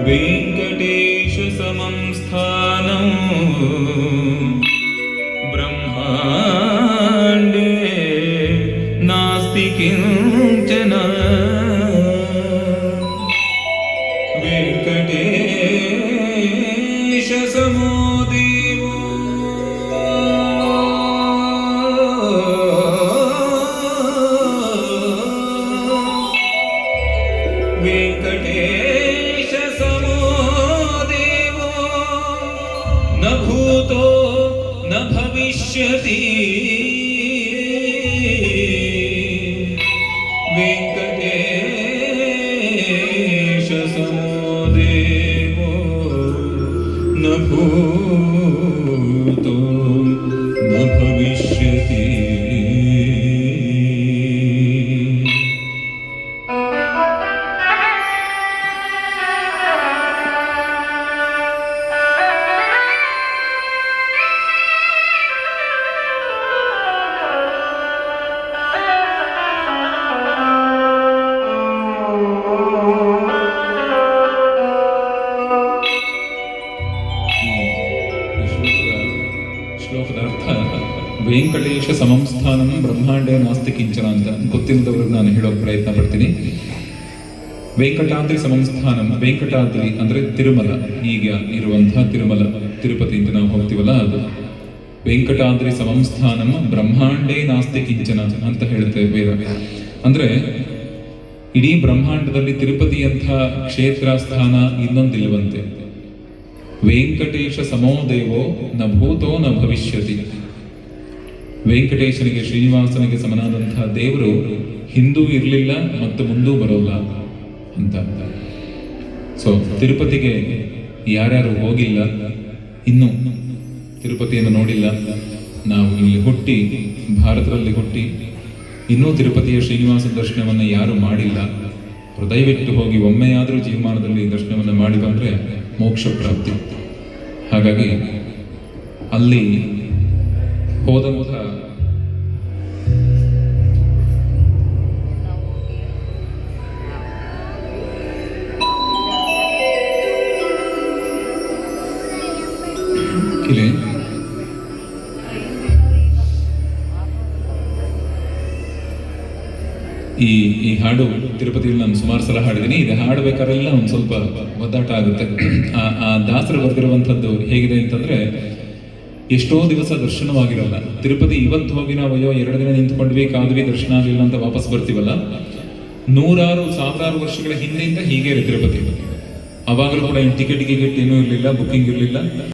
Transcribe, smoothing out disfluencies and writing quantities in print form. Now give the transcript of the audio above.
ವೆಂಕಟೇಶ ಸಮಂ ಸ್ಥಾನಂ ಬ್ರಹ್ಮಾಂಡೇ ನಾಸ್ತಿ ಕಿಂಚನ. ವೆಂಕಟೇಶ ಸಮೋ ದೇವೋ ವೆಂಕಟೇಶ ಸಮೋ ದೇವೋ ನ ಭೂತೋ ನ ಭವಿಷ್ಯತಿ. ವೆಂಕಟೇಶ ಸಮೋ ದೇವೋ ನ ಭೂತೋ ನ ಭವಿಷ್ಯತಿ. ಶ್ಲೋಕದ ಅರ್ಥ ವೆಂಕಟೇಶ ಸಮಂ ಸ್ಥಾನಂ ಬ್ರಹ್ಮಾಂಡೇ ನಾಸ್ತಿ ಕಿಂಚನ ಅಂತ ಗೊತ್ತಿಲ್ಲದವ್ರಿಗೆ ನಾನು ಹೇಳೋಕೆ ಪ್ರಯತ್ನ ಪಡ್ತೀನಿ. ವೆಂಕಟಾದ್ರಿ ಸಮಂ ಸ್ಥಾನಂ, ವೆಂಕಟಾದ್ರಿ ಅಂದರೆ ತಿರುಮಲ, ಈಗ ಇರುವಂತಹ ತಿರುಮಲ, ತಿರುಪತಿ ಅಂತ ನಾವು ಹೋಗ್ತೀವಲ್ಲ ಅದು. ವೆಂಕಟಾದ್ರಿ ಸಮಂ ಸ್ಥಾನಂ ಬ್ರಹ್ಮಾಂಡೇ ನಾಸ್ತಿ ಕಿಂಚನ ಅಂತ ಹೇಳುತ್ತೆ ವೇದ. ಅಂದರೆ ಇಡೀ ಬ್ರಹ್ಮಾಂಡದಲ್ಲಿ ತಿರುಪತಿ ಅಂತ ಕ್ಷೇತ್ರ ಸ್ಥಾನ ಇನ್ನೊಂದಿಲ್ವಂತೆ. ವೆಂಕಟೇಶ ಸಮೋ ದೇವೋ ನ ಭೂತೋ ನ ಭವಿಷ್ಯತಿ. ವೆಂಕಟೇಶನಿಗೆ, ಶ್ರೀನಿವಾಸನಿಗೆ ಸಮನಾದಂತಹ ದೇವರು ಹಿಂದೂ ಇರಲಿಲ್ಲ ಮತ್ತು ಮುಂದೂ ಬರೋಲ್ಲ ಅಂತ. ಸೊ ತಿರುಪತಿಗೆ ಯಾರ್ಯಾರು ಹೋಗಿಲ್ಲ, ಇನ್ನೂ ತಿರುಪತಿಯನ್ನು ನೋಡಿಲ್ಲ, ನಾವು ಇಲ್ಲಿ ಹುಟ್ಟಿ ಭಾರತದಲ್ಲಿ ಹುಟ್ಟಿ ಇನ್ನೂ ತಿರುಪತಿಯ ಶ್ರೀನಿವಾಸ ದರ್ಶನವನ್ನು ಯಾರು ಮಾಡಿಲ್ಲ, ದಯವಿಟ್ಟು ಹೋಗಿ ಒಮ್ಮೆಯಾದರೂ ಜೀವಮಾನದಲ್ಲಿ ದರ್ಶನವನ್ನು ಮಾಡಿ ಬಂದರೆ ಮೋಕ್ಷ ಪ್ರಾಪ್ತಿ. ಹಾಗಾಗಿ ಅಲ್ಲಿ ಹೋದಂಥ ಇಲ್ಲಿ ಈ ಹಾಡು ತಿರುಪತಿಯಲ್ಲಿ ನಾನು ಸುಮಾರು ಸಲ ಹಾಡಿದ್ದೀನಿ. ಇದು ಹಾಡಬೇಕಾರೆಲ್ಲ ಒಂದು ಸ್ವಲ್ಪ ಒದ್ದಾಟ ಆಗುತ್ತೆ. ಆ ದಾಸರು ಬರೆದಿರುವಂಥದ್ದು ಹೇಗಿದೆ ಅಂತಂದ್ರೆ, ಎಷ್ಟೋ ದಿವಸ ದರ್ಶನವಾಗಿರಲ್ಲ. ತಿರುಪತಿ ಇವತ್ತು ಹೋಗಿ ನಾವು ಅಯ್ಯೋ 2 ದಿನ ನಿಂತ್ಕೊಂಡ್ವಿ, ಕಾದ್ವಿ, ದರ್ಶನ ಆಗಲಿಲ್ಲ ಅಂತ ವಾಪಸ್ ಬರ್ತೀವಲ್ಲ, 100,000 ವರ್ಷಗಳ ಹಿಂದೆಯಿಂದ ಹೀಗೆ ತಿರುಪತಿ. ಅವಾಗಲೂ ಕೂಡ ಟಿಕೆಟ್ ಏನೂ ಇರಲಿಲ್ಲ, ಬುಕ್ಕಿಂಗ್ ಇರಲಿಲ್ಲ.